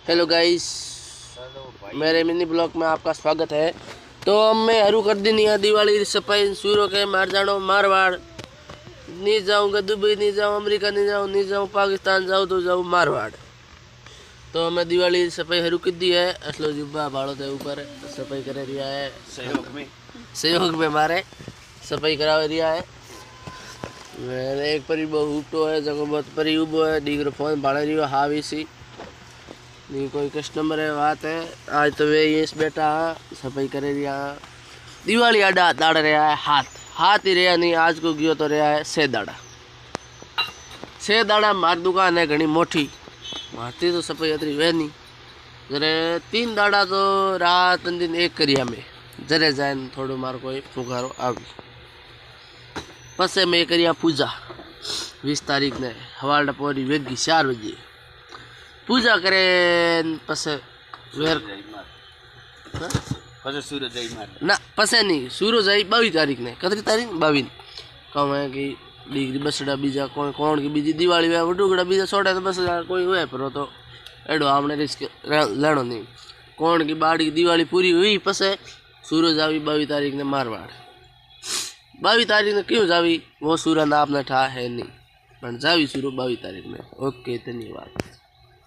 Hello guys, मेरे mini blog में आपका स्वागत है। तो मैं हरू कर दी नहीं दिवाली सफाई सूरों के मार जानो मारवाड़ नहीं जाऊँगा, दुबई नहीं जाऊँ, अमेरिका नहीं जाऊँ, पाकिस्तान जाऊँ तो जाऊँ मारवाड़। तो मैं दिवाली सफाई हरू कर दी है। असलो जुब्बा भाड़ो थे ऊपर सफाई करे रिया है, सहयोग में मारे सफाई करा रिया है। मैंने एक परी बहु उपटो है, जगह बहुत परी उबो है, डीगरो फोन भाड़े रियो हावी सी नहीं कोई कस्टमर है बात है। आज तो वे ये बेटा सफाई करे रिया। दिवाली आडा दाड़ रहा है, हाथ ही रहा नहीं। आज को गयो तो रहा है से दाड़ा मार दुकान है घनी मोटी, मारती तो सफाई अतरी वे नहीं। जरे 3 दाड़ा तो रात दिन एक करिया में जरे जाए थोड़ो मार कोई पुकारो आवी। पसे मैं करिया पूजा 20 तारीख ने हवाल डपोरी वेगी 4 बजे पूजा करे। पसे वेर ना पसे नहीं सूरज आई 22 तारीख ने, कतरी तारीख 22 कहूँ है कि डिग्री बसड़ा बीजा कौन की बीजी दिवाली वे वडूगड़ा बीजा छोड़े तो बस कोई हुए पर तो एडो हमने रिस्क लेनो नहीं। कौन की बाड़ी की दिवाली पूरी हुई पसे सूरज आई 22 तारीख ने मारवाड़। 22 तारीख ने क्यों जावी वो सूरज आपने ठा है नहीं, पर जावी सूरज 22 तारीख में। ओके, धन्यवाद।